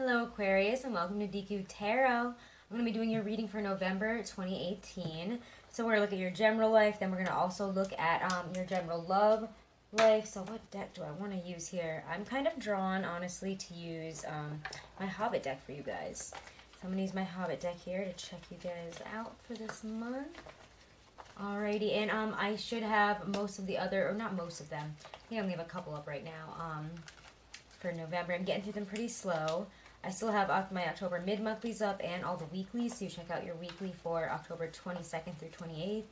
Hello Aquarius and welcome to Deku Tarot. I'm going to be doing your reading for November 2018. So we're going to look at your general life, then we're going to also look at your general love life. So what deck do I want to use here? I'm kind of drawn, honestly, to use my Hobbit deck for you guys. So I'm going to use my Hobbit deck here to check you guys out for this month. Alrighty, and I should have most of the other, or not most of them, I think I only have a couple up right now for November. I'm getting through them pretty slow. I still have my October mid-monthlies up and all the weeklies, so you check out your weekly for October 22nd through 28th.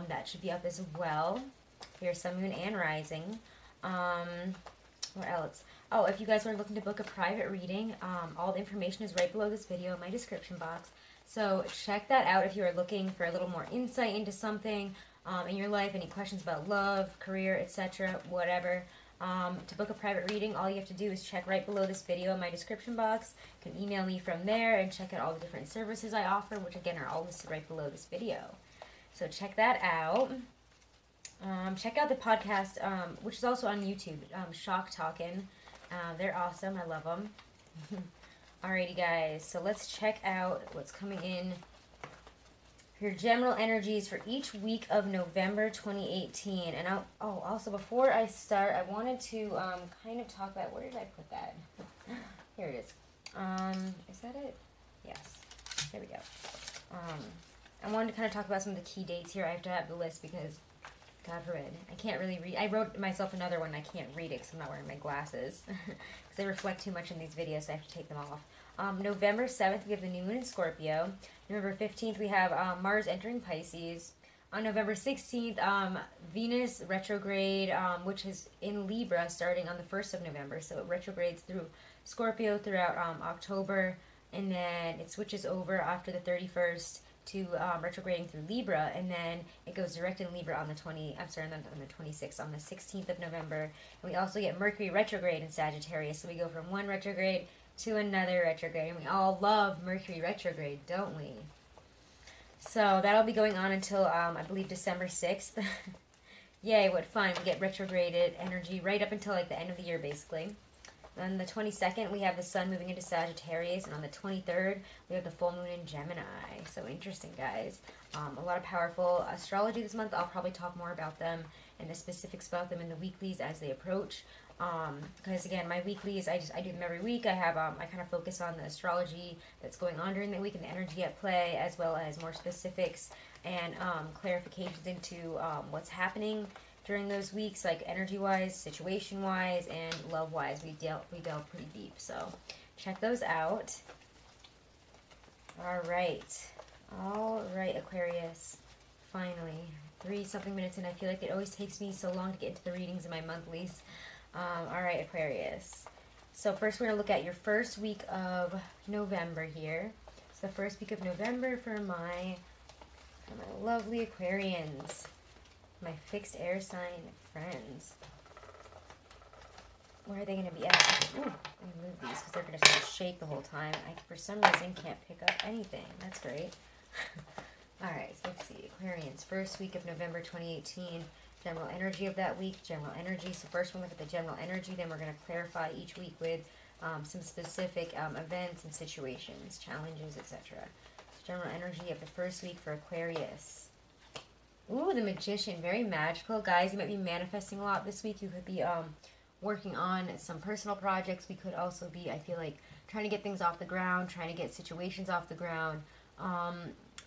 That should be up as well. Here's Sun, Moon, and Rising. What else? Oh, if you guys are looking to book a private reading, all the information is right below this video in my description box. So check that out if you are looking for a little more insight into something in your life, any questions about love, career, etc., whatever. To book a private reading, all you have to do is check right below this video in my description box. You can email me from there and check out all the different services I offer, which again are all listed right below this video. So check that out. Check out the podcast, which is also on YouTube, Shock Talkin'. They're awesome. I love them. Alrighty, guys. So let's check out what's coming in for your general energies for each week of November 2018. And also before I start, I wanted to kind of talk about, where did I put that? Here it is. Is that it? Yes. There we go. I wanted to kind of talk about some of the key dates here. I have to have the list because, God forbid, I can't really read. I wrote myself another one and I can't read it because I'm not wearing my glasses. Because they reflect too much in these videos, so I have to take them off. November 7th, we have the new moon in Scorpio. November 15th, we have Mars entering Pisces. On November 16th, Venus retrograde, which is in Libra starting on the 1st of November. So it retrogrades through Scorpio throughout October, and then it switches over after the 31st to retrograding through Libra, and then it goes direct in Libra on the 26th, on the 16th of November. And we also get Mercury retrograde in Sagittarius, so we go from one retrograde to another retrograde, and we all love Mercury retrograde, don't we? So that'll be going on until, I believe, December 6th. Yay, what fun. We get retrograded energy right up until, like, the end of the year, basically. On the 22nd, we have the Sun moving into Sagittarius, and on the 23rd, we have the full moon in Gemini. So interesting, guys. A lot of powerful astrology this month. I'll probably talk more about them and the specifics about them in the weeklies as they approach. Because again, my weeklies, I do them every week. I have I kind of focus on the astrology that's going on during the week and the energy at play, as well as more specifics and clarifications into what's happening during those weeks, like energy-wise, situation-wise, and love-wise. We delve pretty deep, so check those out. All right, Aquarius. Finally, 3-something minutes in. I feel like it always takes me so long to get into the readings in my monthlies. All right, Aquarius. So first we're going to look at your first week of November here. It's the first week of November for my lovely Aquarians, my fixed air sign friends. Where are they going to be at? Ooh, let me move these because they're going to shake the whole time. I, for some reason, can't pick up anything. That's great. All right, so let's see. Aquarians, first week of November 2018. General energy of that week, general energy. So first we'll look at the general energy, then we're going to clarify each week with some specific events and situations, challenges, etc. So general energy of the first week for Aquarius. Ooh, the Magician, very magical. Guys, you might be manifesting a lot this week. You could be working on some personal projects. We could also be, I feel like, trying to get things off the ground, trying to get situations off the ground.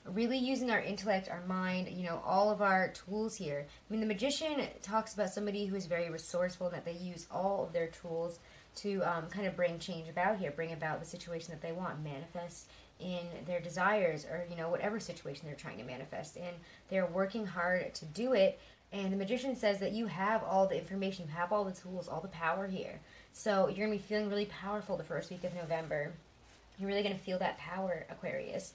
Really using our intellect, our mind, you know, all of our tools here. I mean, the Magician talks about somebody who is very resourceful, that they use all of their tools to kind of bring change about here, bring about the situation that they want, manifest in their desires, or, you know, whatever situation they're trying to manifest in. They're working hard to do it, and the Magician says that you have all the information, you have all the tools, all the power here. So you're going to be feeling really powerful the first week of November. You're really going to feel that power, Aquarius,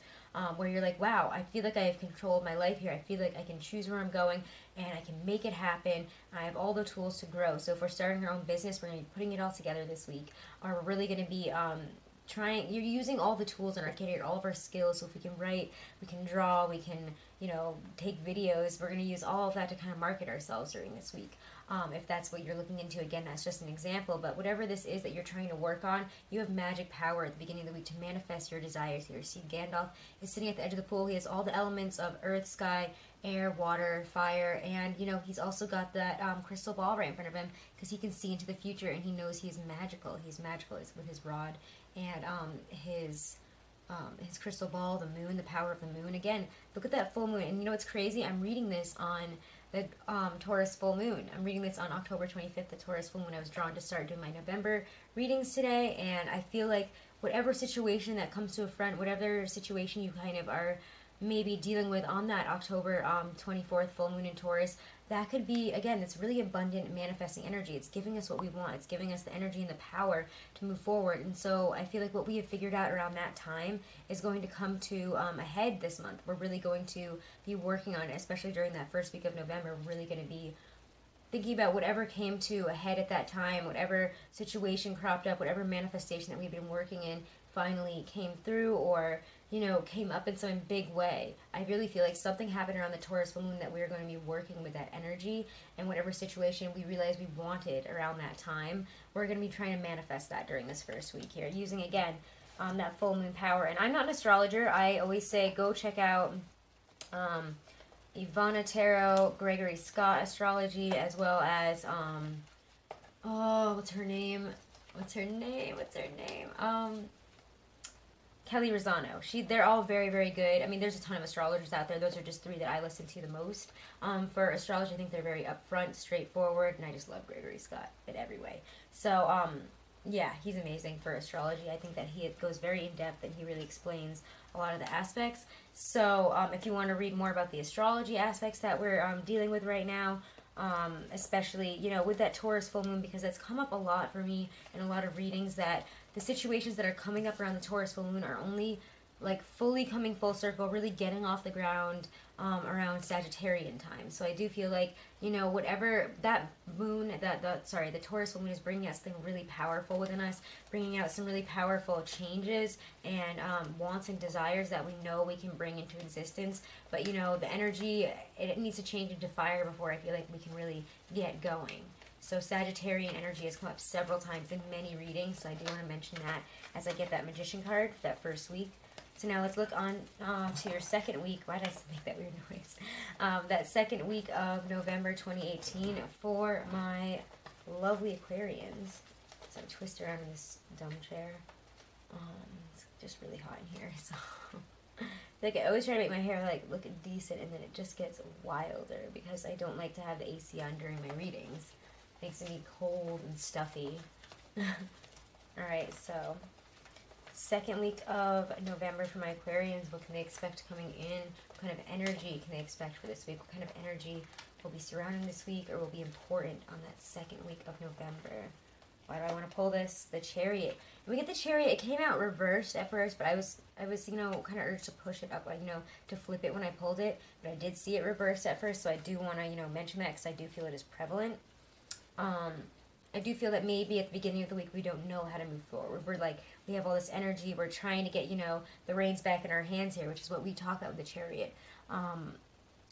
where you're like, wow, I feel like I have control of my life here. I feel like I can choose where I'm going, and I can make it happen. I have all the tools to grow. So if we're starting our own business, we're going to be putting it all together this week. Or we're really going to be you're using all the tools in our kit here, all of our skills. So if we can write, we can draw, we can, you know, take videos. We're going to use all of that to kind of market ourselves during this week. If that's what you're looking into, again, that's just an example. But whatever this is that you're trying to work on, you have magic power at the beginning of the week to manifest your desires here. See, Gandalf is sitting at the edge of the pool. He has all the elements of earth, sky, air, water, fire, and, you know, he's also got that crystal ball right in front of him because he can see into the future, and he knows he's magical. He's magical. It's with his rod and his crystal ball, the moon, the power of the moon. Again, look at that full moon. And you know what's crazy? I'm reading this on the Taurus full moon. I'm reading this on October 25th, the Taurus full moon. I was drawn to start doing my November readings today, and I feel like whatever situation that comes to a front, whatever situation you kind of are maybe dealing with on that October 24th full moon in Taurus, that could be, again, it's really abundant manifesting energy. It's giving us what we want. It's giving us the energy and the power to move forward. And so I feel like what we have figured out around that time is going to come to a head this month. We're really going to be working on it, especially during that first week of November. We're really going to be thinking about whatever came to a head at that time, whatever situation cropped up, whatever manifestation that we've been working in finally came through, or, you know, came up in some big way. I really feel like something happened around the Taurus full moon that we're going to be working with that energy, and whatever situation we realized we wanted around that time, we're going to be trying to manifest that during this first week here, using, again, that full moon power. And I'm not an astrologer. I always say go check out Ivana Tarot, Gregory Scott Astrology, as well as, what's her name? Kelly Rosano. They're all very, very good. I mean, there's a ton of astrologers out there. Those are just three that I listen to the most. For astrology, I think they're very upfront, straightforward, and I just love Gregory Scott in every way. So, yeah, he's amazing for astrology. I think that he goes very in-depth, and he really explains a lot of the aspects. So, if you want to read more about the astrology aspects that we're dealing with right now, especially, you know, with that Taurus full moon, because it's come up a lot for me in a lot of readings, that the situations that are coming up around the Taurus full moon are only like fully coming full circle, really getting off the ground around Sagittarian time. So I do feel like, you know, whatever that moon, the Taurus full moon is bringing out something really powerful within us, bringing out some really powerful changes and wants and desires that we know we can bring into existence. But, you know, the energy, it needs to change into fire before I feel like we can really get going. So Sagittarian energy has come up several times in many readings, so I do want to mention that as I get that Magician card for that first week. So now let's look on to your second week. Why did I make that weird noise? That second week of November 2018 for my lovely Aquarians. So I twist around in this dumb chair. It's just really hot in here, so like I always try to make my hair like look decent, and then it just gets wilder because I don't like to have the AC on during my readings. Makes me cold and stuffy. Alright, so second week of November for my Aquarians. What can they expect coming in? What kind of energy can they expect for this week? What kind of energy will be surrounding this week or will be important on that second week of November? Why do I want to pull this? The Chariot. When we get the Chariot, it came out reversed at first, but I was, you know, kind of urged to push it up, like, you know, to flip it when I pulled it. But I did see it reversed at first, so I do want to, you know, mention that because I do feel it is prevalent. I do feel that maybe at the beginning of the week we don't know how to move forward. We're like, we have all this energy, we're trying to get, you know, the reins back in our hands here, which is what we talk about with the Chariot.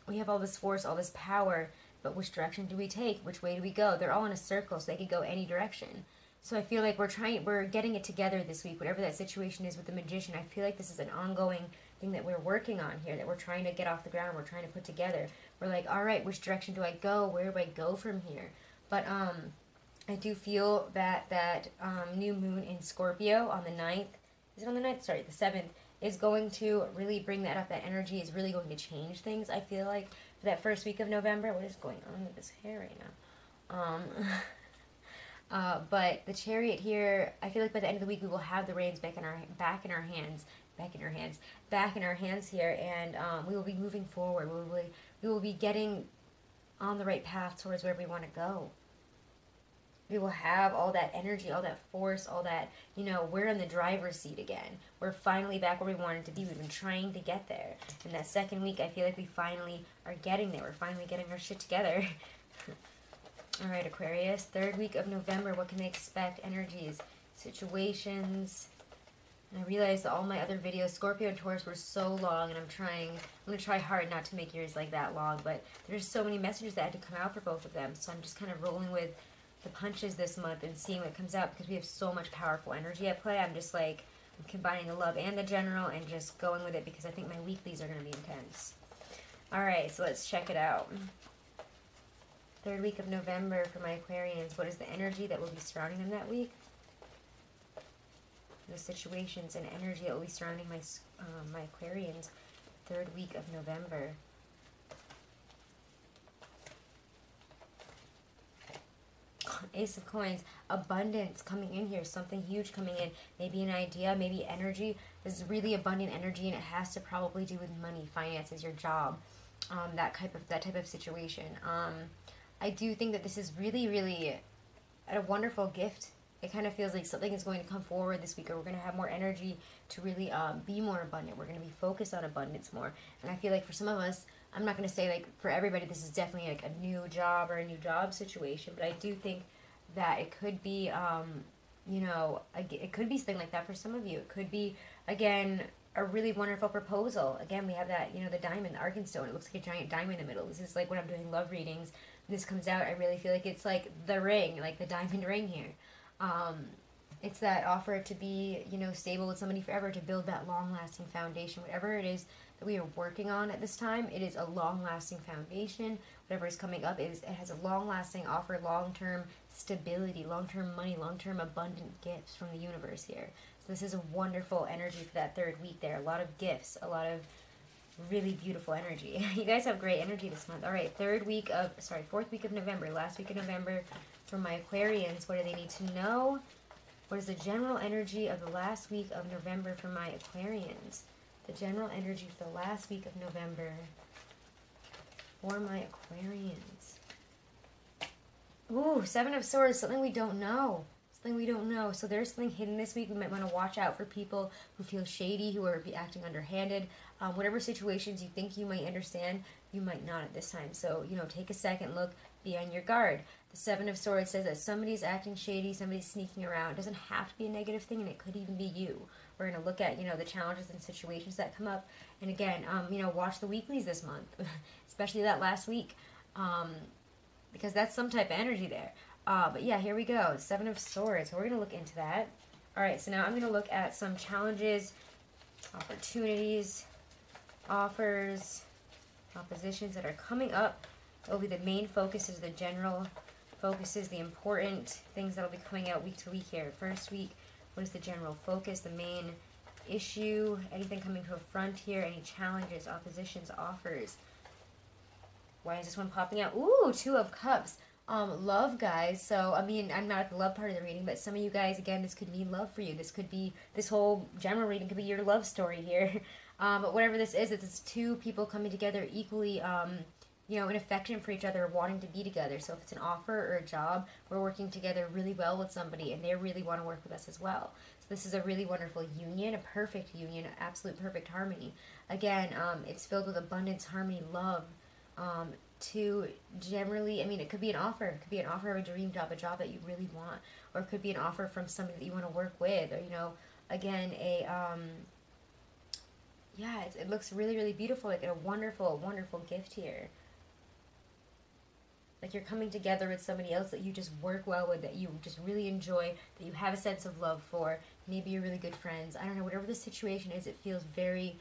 We have all this force, all this power, but which direction do we take? Which way do we go? They're all in a circle, so they could go any direction. So I feel like we're getting it together this week, whatever that situation is with the Magician. I feel like this is an ongoing thing that we're working on here, that we're trying to get off the ground, we're trying to put together. We're like, all right, which direction do I go? Where do I go from here? But I do feel that new moon in Scorpio on the 9th, is it on the 9th? Sorry, the 7th, is going to really bring that up. That energy is really going to change things, I feel like, for that first week of November. What is going on with this hair right now? But the Chariot here, I feel like by the end of the week we will have the reins back in our hands here, and we will be moving forward. We will be getting on the right path towards where we want to go. We will have all that energy, all that force, all that, you know, we're in the driver's seat again. We're finally back where we wanted to be. We've been trying to get there. In that second week, I feel like we finally are getting there. We're finally getting our shit together. All right, Aquarius. Third week of November, what can they expect? Energies, situations. And I realized that all my other videos, Scorpio and Taurus, were so long, and I'm going to try hard not to make yours like that long, but there's so many messages that had to come out for both of them, so I'm just kind of rolling with the punches this month and seeing what comes out, because we have so much powerful energy at play. I'm just like, I'm combining the love and the general and just going with it, because I think my weeklies are going to be intense. Alright, so let's check it out. Third week of November for my Aquarians. What is the energy that will be surrounding them that week? The situations and energy that will be surrounding my my Aquarians third week of November. Ace of Coins, abundance coming in here, something huge coming in, maybe an idea, maybe energy. This is really abundant energy, and it has to probably do with money, finances, your job, that type of situation. I do think that this is really, really a wonderful gift. It kind of feels like something is going to come forward this week, or we're going to have more energy to really be more abundant. We're going to be focused on abundance more. And I feel like for some of us, I'm not going to say like for everybody this is definitely like a new job or a new job situation, but I do think that it could be, you know, it could be something like that for some of you. It could be, again, a really wonderful proposal. Again, we have that, you know, the diamond, the Arkenstone. It looks like a giant diamond in the middle. This is like when I'm doing love readings, when this comes out, I really feel like it's like the ring, like the diamond ring here. It's that offer to be, you know, stable with somebody forever, to build that long-lasting foundation. Whatever it is that we are working on at this time, it is a long-lasting foundation. Whatever is coming up, it has a long-lasting offer, long-term stability, long-term money, long-term abundant gifts from the universe here. So this is a wonderful energy for that third week there. A lot of gifts, a lot of really beautiful energy. You guys have great energy this month. All right, fourth week of November, last week of November for my Aquarians. What do they need to know? What is the general energy of the last week of November for my Aquarians? The general energy for the last week of November for my Aquarians. Ooh, Seven of Swords, something we don't know. Something we don't know. So there's something hidden this week. We might want to watch out for people who feel shady, who are acting underhanded. Whatever situations you think you might understand, you might not at this time. So, you know, take a second look, be on your guard. The Seven of Swords says that somebody's acting shady, somebody's sneaking around. It doesn't have to be a negative thing, and it could even be you. We're going to look at, you know, the challenges and situations that come up. And again, you know, watch the weeklies this month, especially that last week, because that's some type of energy there. But yeah, here we go. Seven of Swords. So we're going to look into that. All right, so now I'm going to look at some challenges, opportunities, offers, oppositions that are coming up. That will be the main focuses, the general focuses, the important things that will be coming out week to week here. First week, what is the general focus, the main issue, anything coming to a front here, any challenges, oppositions, offers. Why is this one popping out? Ooh, Two of Cups. Love, guys. So, I mean, I'm not at the love part of the reading, but some of you guys, again, this could mean love for you. This could be, this whole general reading could be your love story here. But whatever this is, it's two people coming together equally, you know, in affection for each other, wanting to be together. So if it's an offer or a job, we're working together really well with somebody, and they really want to work with us as well. So this is a really wonderful union, a perfect union, absolute perfect harmony. Again, it's filled with abundance, harmony, love. To generally, I mean, it could be an offer. It could be an offer of a dream job, a job that you really want. Or it could be an offer from somebody that you want to work with. Or, you know, again, yeah, it looks really, really beautiful. Like a wonderful, wonderful gift here. Like you're coming together with somebody else that you just work well with, that you just really enjoy, that you have a sense of love for. Maybe you're really good friends. I don't know, whatever the situation is, it feels very,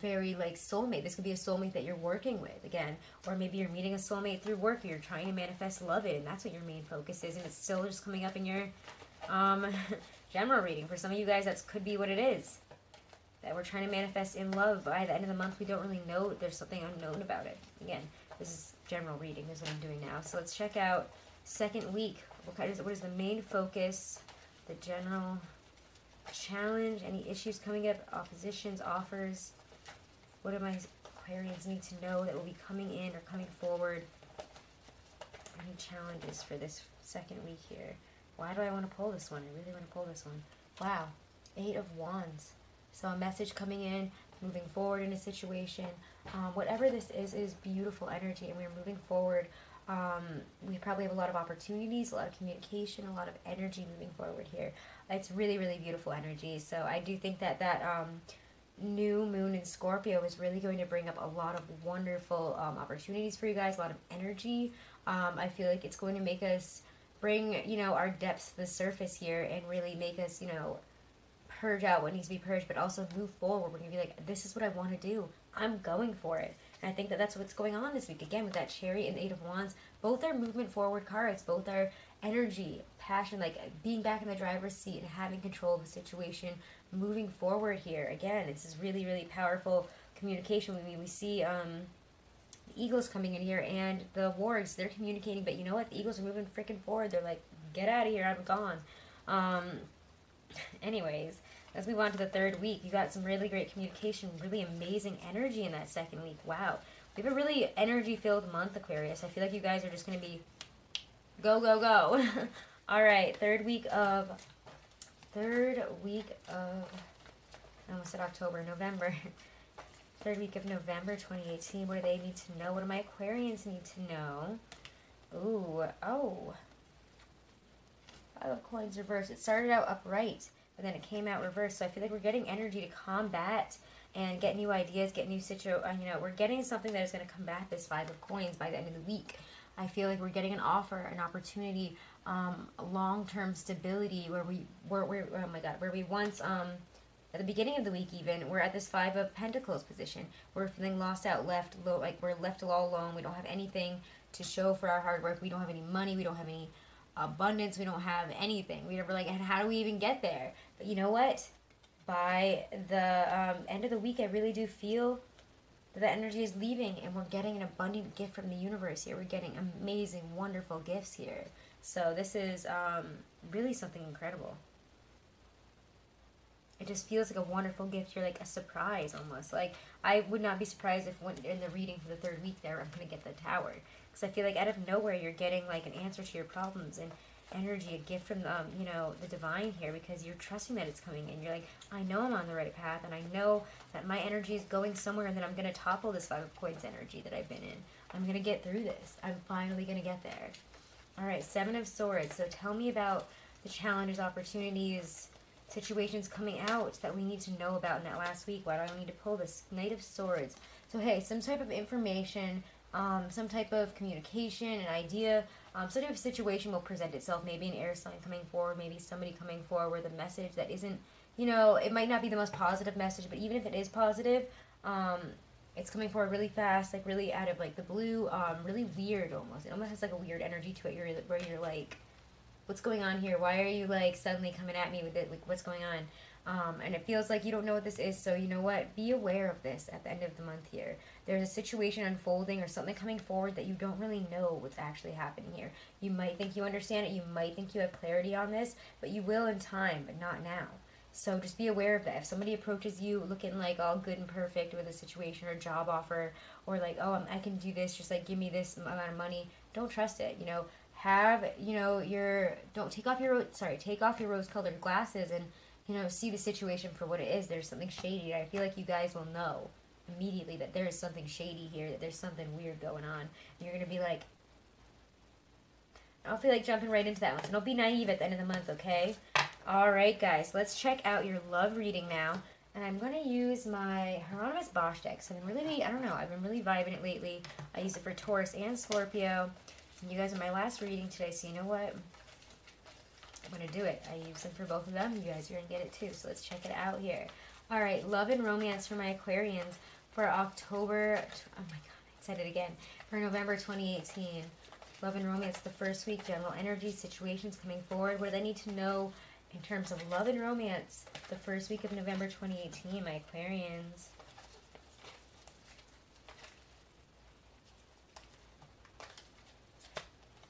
very like soulmate. This could be a soulmate that you're working with, again. Or maybe you're meeting a soulmate through work, or you're trying to manifest love it, and that's what your main focus is, and it's still just coming up in your general reading. For some of you guys, that could be what it is. That we're trying to manifest in love. By the end of the month, we don't really know. There's something unknown about it. Again, this is general reading is what I'm doing now. So let's check out second week. What is the main focus? The general challenge, any issues coming up, oppositions, offers. What do my Aquarians need to know that will be coming in or coming forward? Any challenges for this second week here? Why do I want to pull this one? I really want to pull this one. Wow. 8 of Wands. So a message coming in, moving forward in a situation. Whatever this is beautiful energy, and we're moving forward We probably have a lot of opportunities, a lot of communication, a lot of energy moving forward here. It's really, really beautiful energy. So I do think that new moon in Scorpio is really going to bring up a lot of wonderful opportunities for you guys, a lot of energy. I feel like it's going to make us bring, you know, our depths to the surface here and really make us, you know, purge out what needs to be purged, but also move forward. We're going to be like, this is what I want to do. I'm going for it. And I think that that's what's going on this week. Again, with that Chariot and the Eight of Wands, both are movement forward cards. Both are energy, passion, like being back in the driver's seat and having control of the situation, moving forward here. Again, this is really, really powerful communication. We see the Eagles coming in here and the Wargs, they're communicating, but you know what? The Eagles are moving freaking forward. They're like, get out of here, I'm gone. Anyways, let's move on to the third week. You got some really great communication, really amazing energy in that second week. Wow. We have a really energy-filled month, Aquarius. I feel like you guys are just going to be go, go, go. All right, third week of, I almost said October, November. Third week of November 2018. What do they need to know? What do my Aquarians need to know? Ooh, oh. Five of Coins reversed. It started out upright, but then it came out reversed. So I feel like we're getting energy to combat and get new ideas, get new you know, we're getting something that is going to combat this Five of Coins by the end of the week. I feel like we're getting an offer, an opportunity, long-term stability where oh my God, where we once, at the beginning of the week even, we're at this Five of Pentacles position. We're feeling lost out, left low, like we're left all alone. We don't have anything to show for our hard work. We don't have any money. We don't have any abundance. We don't have anything. We're like, and how do we even get there? But you know what? By the end of the week, I really do feel that the energy is leaving and we're getting an abundant gift from the universe here. We're getting amazing, wonderful gifts here. So this is really something incredible. It just feels like a wonderful gift. You're like a surprise almost. Like, I would not be surprised if when in the reading for the third week there, I'm going to get the Tower. Because I feel like out of nowhere, you're getting like an answer to your problems and energy, a gift from, you know, the divine here, because you're trusting that it's coming in. You're like, I know I'm on the right path, and I know that my energy is going somewhere, and that I'm going to topple this Five of Coins energy that I've been in. I'm going to get through this. I'm finally going to get there. All right, Seven of Swords. So tell me about the challenges, opportunities, situations coming out that we need to know about in that last week. Why do I need to pull this Knight of Swords? So hey, some type of information, some type of communication, an idea, some type of situation will present itself. Maybe an air sign coming forward, maybe somebody coming forward with a message that isn't, you know, it might not be the most positive message, but even if it is positive, it's coming forward really fast, like really out of like the blue, really weird almost. It almost has like a weird energy to it, where you're like, what's going on here? Why are you like suddenly coming at me with it? Like, what's going on? And it feels like you don't know what this is. So you know what? Be aware of this at the end of the month here. There's a situation unfolding or something coming forward that you don't really know what's actually happening here. You might think you understand it. You might think you have clarity on this, but you will in time, but not now. So just be aware of that. If somebody approaches you looking like all good and perfect with a situation or job offer, or like, oh, I can do this, just like give me this amount of money, don't trust it. You know, have, you know, take off your rose-colored glasses and, you know, see the situation for what it is. There's something shady. I feel like you guys will know immediately that there is something shady here, that there's something weird going on. And you're going to be like, I don't feel like jumping right into that one. So don't be naive at the end of the month, okay? All right, guys, let's check out your love reading now. And I'm going to use my Hieronymus Bosch deck. So I've been really, I don't know, I've been really vibing it lately. I use it for Taurus and Scorpio. And you guys are my last reading today, so you know what? I'm going to do it. I use them for both of them. You guys are going to get it too, so let's check it out here. All right, love and romance for my Aquarians for October, oh my God, I said it again, for November 2018. Love and romance, the first week, general energy, situations coming forward. What do they need to know in terms of love and romance the first week of November 2018, my Aquarians?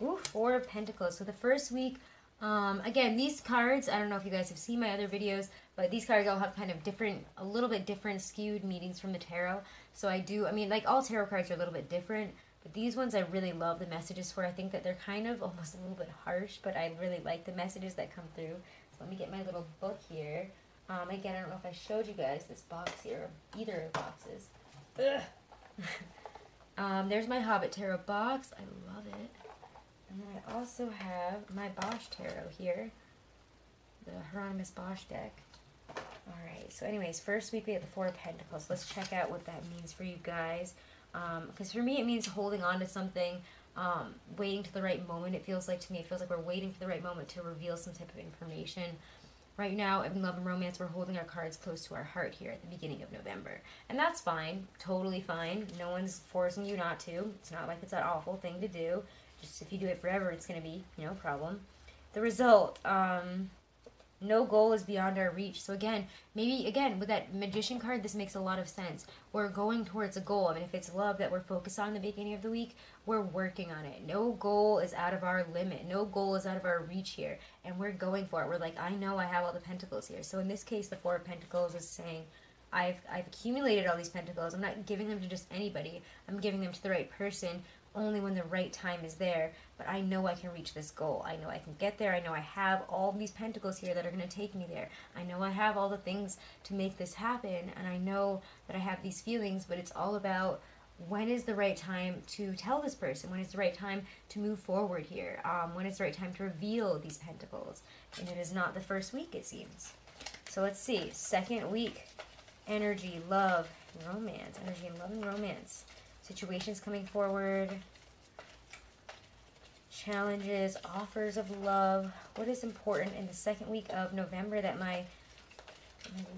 Ooh, Four of Pentacles. So the first week, again, these cards, I don't know if you guys have seen my other videos, but these cards all have kind of different, a little bit different skewed meanings from the tarot. So I mean, like all tarot cards are a little bit different, but these ones I really love the messages for. I think that they're kind of almost a little bit harsh, but I really like the messages that come through. So let me get my little book here. Again, I don't know if I showed you guys this box here, either of the boxes. Ugh. There's my Hobbit Tarot box. I love it. And then I also have my Bosch Tarot here. The Hieronymus Bosch deck. Alright, so anyways, first week we have the Four of Pentacles. Let's check out what that means for you guys. Because for me it means holding on to something, waiting to the right moment. It feels like to me, it feels like we're waiting for the right moment to reveal some type of information. Right now, in love and romance, we're holding our cards close to our heart here at the beginning of November. And that's fine. Totally fine. No one's forcing you not to. It's not like it's an awful thing to do. Just if you do it forever, it's going to be, no problem. The result, no goal is beyond our reach. So again, maybe, again, with that Magician card, this makes a lot of sense. We're going towards a goal. I mean, if it's love that we're focused on in the beginning of the week, we're working on it. No goal is out of our limit. No goal is out of our reach here. And we're going for it. We're like, I know I have all the pentacles here. So in this case, the Four of Pentacles is saying, I've accumulated all these pentacles. I'm not giving them to just anybody. I'm giving them to the right person only when the right time is there. But I know I can reach this goal. I know I can get there. I know I have all these pentacles here that are going to take me there. I know I have all the things to make this happen. And I know that I have these feelings, but it's all about when is the right time to tell this person? When is the right time to move forward here? When is the right time to reveal these pentacles? And it is not the first week, it seems. So let's see. Second week. Energy, love, romance. Energy and love and romance. Situations coming forward. Challenges, offers of love. What is important in the second week of November that my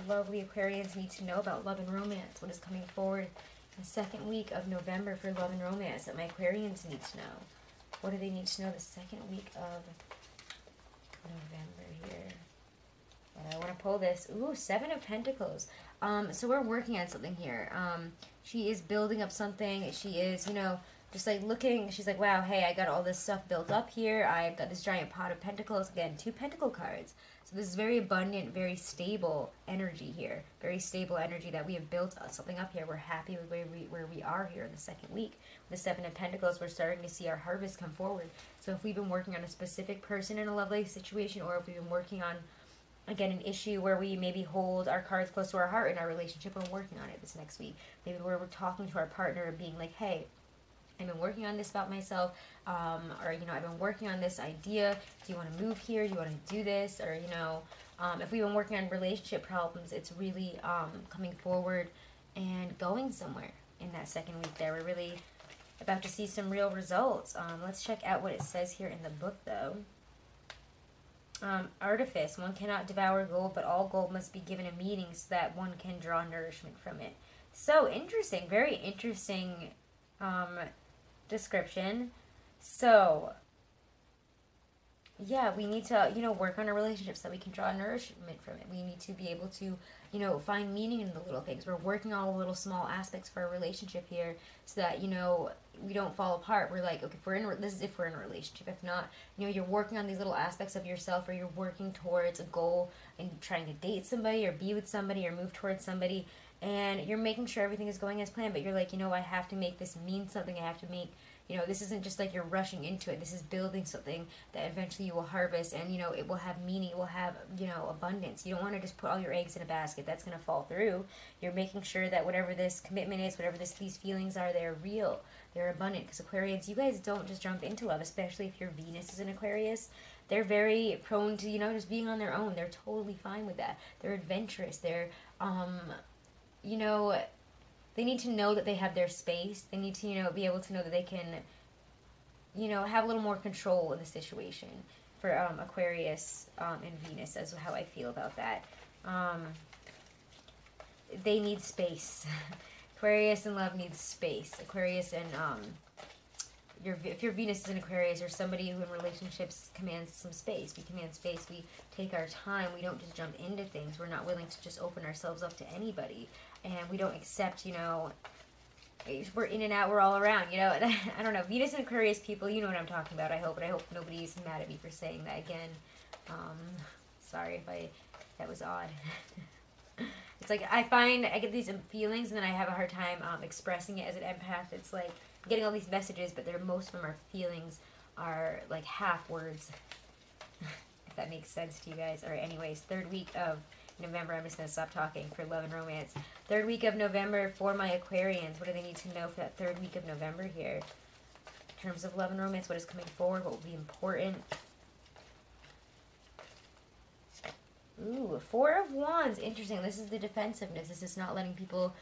lovely Aquarians need to know about love and romance? What is coming forward in the second week of November for love and romance that my Aquarians need to know? What do they need to know the second week of November here? And I want to pull this. Ooh, Seven of Pentacles. So we're working on something here. She is building up something. She is, just like looking. She's like, wow, hey, I got all this stuff built up here. I've got this giant pot of pentacles. Again, 2 pentacle cards. So this is very abundant, very stable energy here. Very stable energy that we have built something up here. We're happy with where we are here in the second week. With the Seven of Pentacles, we're starting to see our harvest come forward. So if we've been working on a specific person in a love life situation, or if we've been working on, again, an issue where we maybe hold our cards close to our heart in our relationship, we're working on it this next week. Maybe we're talking to our partner and being like, hey, I've been working on this about myself, or, I've been working on this idea. Do you want to move here? Do you want to do this? Or, if we've been working on relationship problems, it's really coming forward and going somewhere in that second week there. We're really about to see some real results. Let's check out what it says here in the book, though. Artifice. One cannot devour gold, but all gold must be given a meaning so that one can draw nourishment from it. So interesting. Very interesting description. So, yeah, we need to, work on our relationships so that we can draw nourishment from it. We need to be able to, find meaning in the little things. We're working on all the little small aspects for our relationship here so that, we don't fall apart. We're like, okay, this is if we're in a relationship. If not, you're working on these little aspects of yourself, or you're working towards a goal and trying to date somebody or be with somebody or move towards somebody, and you're making sure everything is going as planned, but you're like, I have to make this mean something. I have to make, this isn't just like you're rushing into it. This is building something that eventually you will harvest, and, it will have meaning. It will have, abundance. You don't want to just put all your eggs in a basket. That's going to fall through. You're making sure that whatever this commitment is, whatever these feelings are, they're real. They're abundant. Because Aquarians, you guys don't just jump into love, especially if your Venus is an Aquarius. They're very prone to, just being on their own. They're totally fine with that. They're adventurous. They're, they need to know that they have their space. They need to, be able to know that they can, have a little more control in the situation. For Aquarius and Venus, that's how I feel about that. They need space. Aquarius and love needs space. Aquarius and if your Venus is an Aquarius, or somebody who in relationships commands some space. We command space. We take our time. We don't just jump into things. We're not willing to just open ourselves up to anybody. And we don't accept, we're in and out, we're all around, I don't know. Venus and Aquarius people, you know what I'm talking about, I hope. And I hope nobody's mad at me for saying that again. Sorry if that was odd. It's like I get these feelings and then I have a hard time expressing it as an empath. It's like getting all these messages, but most of them are feelings, are like half words. If that makes sense to you guys. All right, anyways, third week of November. I'm just going to stop talking for love and romance. Third week of November for my Aquarians. What do they need to know for that third week of November here? In terms of love and romance, what is coming forward? What will be important? Ooh, Four of Wands. Interesting. This is the defensiveness. This is not letting people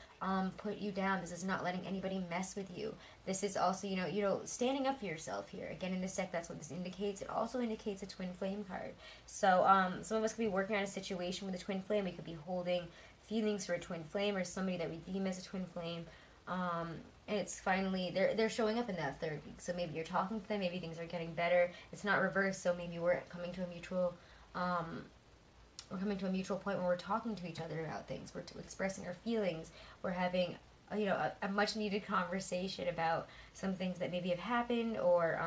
put you down. This is not letting anybody mess with you. This is also, you know, standing up for yourself here. Again, in this deck, that's what this indicates. It also indicates a twin flame card. So some of us could be working on a situation with a twin flame. We could be holding feelings for a twin flame or somebody that we deem as a twin flame. And it's finally, they're showing up in that third week. So maybe you're talking to them. Maybe things are getting better. It's not reversed. So maybe we're coming to a mutual... we're coming to a mutual point where we're talking to each other about things. We're expressing our feelings. We're having, you know, a much needed conversation about some things that maybe have happened or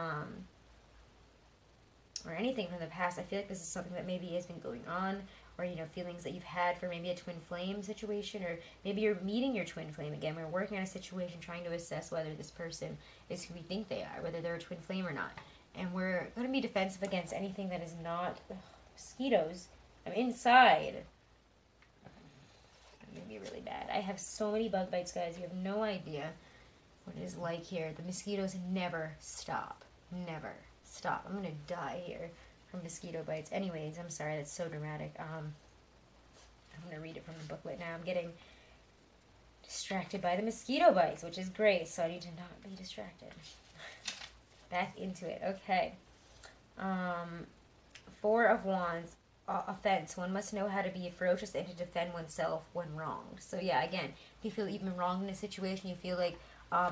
anything from the past. I feel like this is something that maybe has been going on, or, you know, feelings that you've had for maybe a twin flame situation, or maybe you're meeting your twin flame again. We're working on a situation trying to assess whether this person is who we think they are, whether they're a twin flame or not. And we're going to be defensive against anything that is not... Ugh, mosquitoes. I'm inside. That made me really bad. I have so many bug bites, guys. You have no idea what it is like here. The mosquitoes never stop. Never stop. I'm going to die here from mosquito bites. Anyways, I'm sorry. That's so dramatic. I'm going to read it from the booklet now. I'm getting distracted by the mosquito bites, which is great. So I need to not be distracted. Back into it. Okay. Four of Wands. Offense. One must know how to be ferocious and to defend oneself when wronged. So yeah, again, if you feel you've been wronged in a situation, you feel like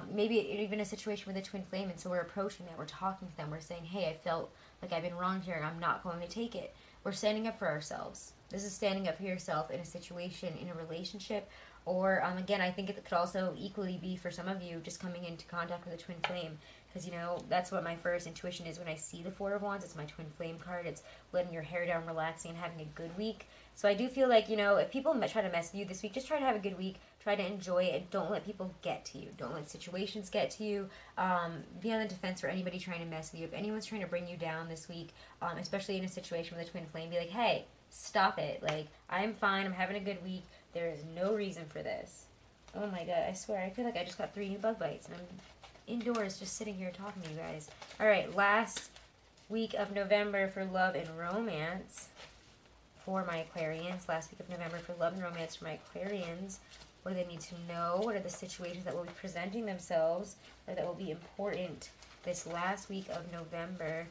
maybe even a situation with a twin flame, and so we're approaching that, we're talking to them, we're saying, hey, I felt like I've been wronged here and I'm not going to take it. We're standing up for ourselves. This is standing up for yourself in a situation, in a relationship, or again, I think it could also equally be for some of you just coming into contact with a twin flame. Because, you know, that's what my first intuition is when I see the Four of Wands. It's my twin flame card. It's letting your hair down, relaxing, and having a good week. So I do feel like, you know, if people try to mess with you this week, just try to have a good week. Try to enjoy it. Don't let people get to you. Don't let situations get to you. Be on the defense for anybody trying to mess with you. If anyone's trying to bring you down this week, especially in a situation with a twin flame, be like, hey, stop it. Like, I'm fine. I'm having a good week. There is no reason for this. Oh, my God. I swear. I feel like I just got 3 new bug bites, and I'm indoors just sitting here talking to you guys. All right, last week of November for love and romance for my Aquarians. Last week of November for love and romance for my Aquarians. What do they need to know? What are the situations that will be presenting themselves or that will be important this last week of November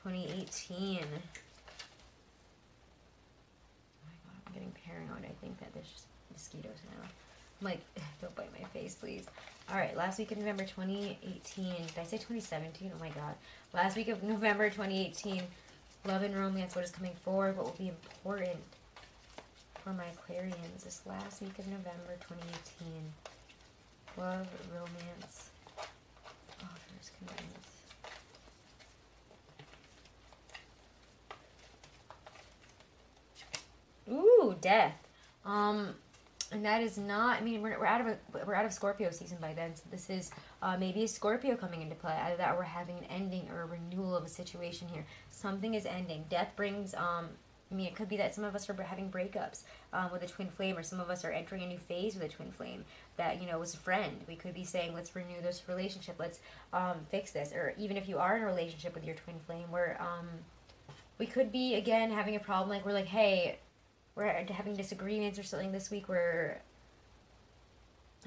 2018? Oh my God, I'm getting paranoid. I think that there's just mosquitoes now. I'm like, don't bite my face, please. All right, last week of November 2018. Did I say 2017? Oh my God. Last week of November 2018. Love and romance. What is coming forward? What will be important for my Aquarians this last week of November 2018? Love, romance, offers, commitments. Ooh, death. And that is not, I mean, we're out of Scorpio season by then, so this is maybe a Scorpio coming into play. Either that or we're having an ending or a renewal of a situation here. Something is ending. Death brings, I mean, it could be that some of us are having breakups with a twin flame, or some of us are entering a new phase with a twin flame that, you know, was a friend. We could be saying, let's renew this relationship, let's fix this. Or even if you are in a relationship with your twin flame, where we could be, again, having a problem, like we're like, hey, we're having disagreements or something this week. We're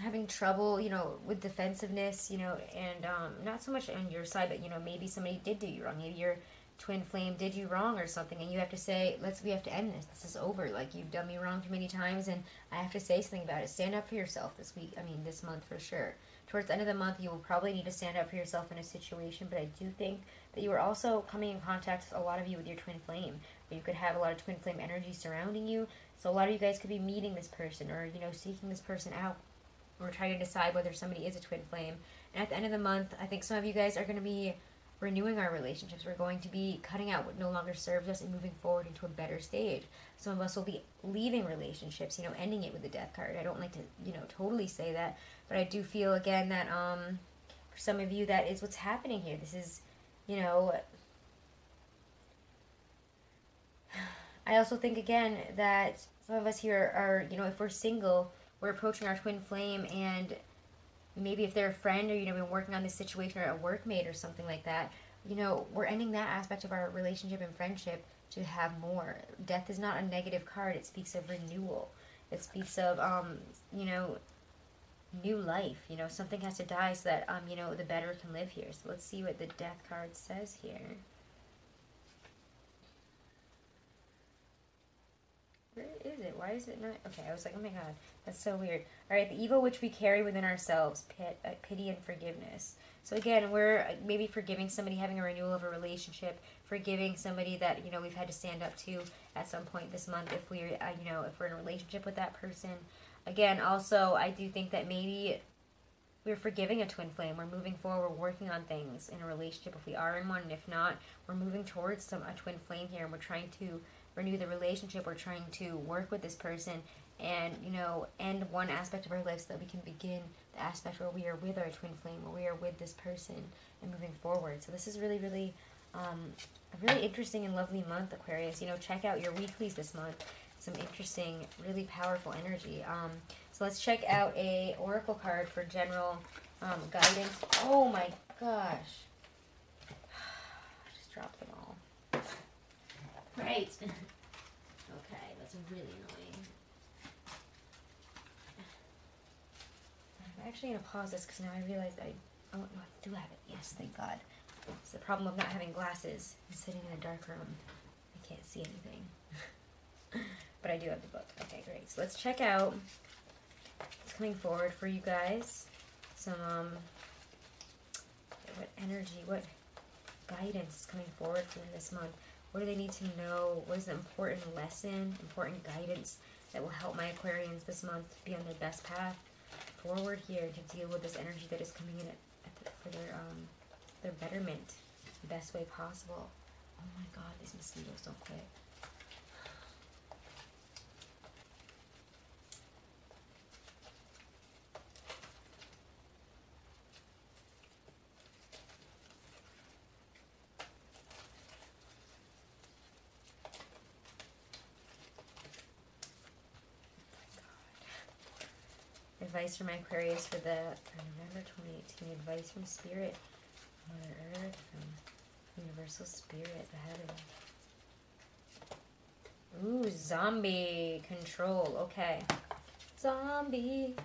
having trouble, you know, with defensiveness, you know, and not so much on your side, but, you know, maybe somebody did do you wrong. Maybe your twin flame did you wrong or something, and you have to say, we have to end this. This is over. Like, you've done me wrong too many times, and I have to say something about it. Stand up for yourself this week. I mean, this month for sure. Towards the end of the month, you will probably need to stand up for yourself in a situation, but I do think that you are also coming in contact, a lot of you, with your twin flame. You could have a lot of twin flame energy surrounding you, so a lot of you guys could be meeting this person, or, you know, seeking this person out, or trying to decide whether somebody is a twin flame. And at the end of the month, I think some of you guys are going to be renewing our relationships. We're going to be cutting out what no longer serves us and moving forward into a better stage. Some of us will be leaving relationships, you know, ending it with the death card. I don't like to, you know, totally say that, but I do feel, again, that for some of you, that is what's happening here. This is, you know, I also think, again, that some of us here are, you know, if we're single, we're approaching our twin flame, and maybe if they're a friend, or, you know, been working on this situation, or a workmate or something like that, you know, we're ending that aspect of our relationship and friendship to have more. Death is not a negative card. It speaks of renewal. It speaks of, you know, new life. You know, something has to die so that, you know, the better can live here. So let's see what the death card says here. Where is it? Why is it not? Okay, I was like, oh my god, that's so weird. All right, the evil which we carry within ourselves, pity and forgiveness. So again, we're maybe forgiving somebody, having a renewal of a relationship, forgiving somebody that, you know, we've had to stand up to at some point this month if we're, you know, if we're in a relationship with that person. Again, also, I do think that maybe we're forgiving a twin flame. We're moving forward, we're working on things in a relationship if we are in one, and if not, we're moving towards a twin flame here, and we're trying to renew the relationship. We're trying to work with this person and, you know, end one aspect of our life so that we can begin the aspect where we are with our twin flame, where we are with this person and moving forward. So this is really, really a really interesting and lovely month, Aquarius. You know, check out your weeklies this month. Some interesting, really powerful energy. So let's check out a oracle card for general guidance. Oh my gosh. I just dropped them all. Right. Okay, that's really annoying. I'm actually going to pause this because now I realized oh, no, I do have it. Yes, thank God. It's the problem of not having glasses and sitting in a dark room. I can't see anything. But I do have the book. Okay, great. So let's check out what's coming forward for you guys. Some, what energy, what guidance is coming forward for them this month. What do they need to know? What is an important lesson, important guidance that will help my Aquarians this month be on their best path forward here to deal with this energy that is coming in for their betterment the best way possible. Oh my God, these mosquitoes don't quit. Advice from Aquarius for November 2018. Advice from Spirit, Mother Earth, from Universal Spirit, the Heaven. Ooh, zombie control. Okay. Zombie.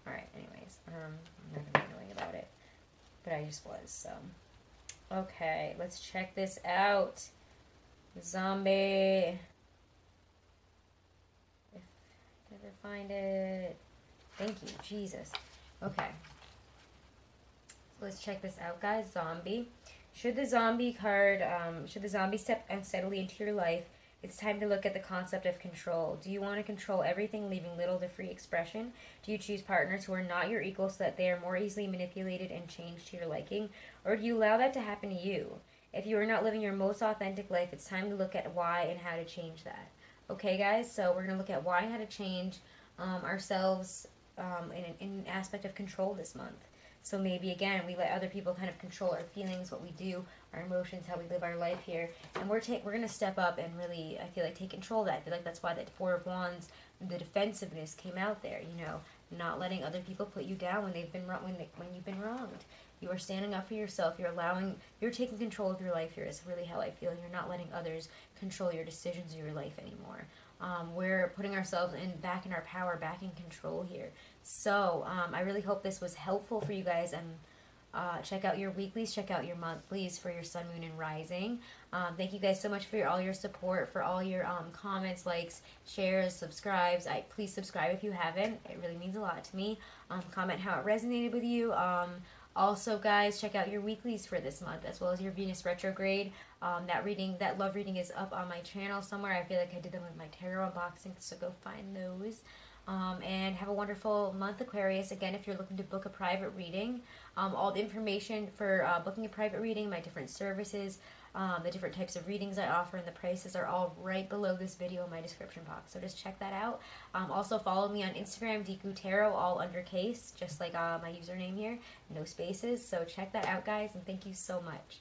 Alright, anyways. I'm not going to be annoying about it. But I just was, so. Okay, let's check this out. Zombie. If I ever find it. Thank you, Jesus. Okay. So let's check this out, guys. Zombie. Should the zombie card, should the zombie step unsteadily into your life, it's time to look at the concept of control. Do you want to control everything, leaving little to free expression? Do you choose partners who are not your equal so that they are more easily manipulated and changed to your liking? Or do you allow that to happen to you? If you are not living your most authentic life, it's time to look at why and how to change that. Okay, guys? So we're going to look at why and how to change ourselves in an aspect of control this month. So maybe, again, we let other people kind of control our feelings, what we do, our emotions, how we live our life here. And we're going to step up and really, I feel like, take control of that. I feel like that's why that Four of Wands, the defensiveness came out there, you know, not letting other people put you down when they've been when you've been wronged. You are standing up for yourself. You're taking control of your life here is really how I feel. You're not letting others control your decisions of your life anymore. We're putting ourselves back in our power, back in control here. So I really hope this was helpful for you guys. And check out your weeklies, check out your monthlies for your sun, moon, and rising. Thank you guys so much for all your support, for all your comments, likes, shares, subscribes. Please subscribe if you haven't. It really means a lot to me. Comment how it resonated with you. Also, guys, check out your weeklies for this month, as well as your Venus retrograde. That love reading is up on my channel somewhere. I feel like I did them with my tarot unboxing, so go find those. And have a wonderful month, Aquarius. Again, if you're looking to book a private reading, all the information for booking a private reading, my different services, the different types of readings I offer, and the prices are all right below this video in my description box. So just check that out. Also follow me on Instagram, dekutarot, all undercase, just like my username here, no spaces. So check that out, guys, and thank you so much.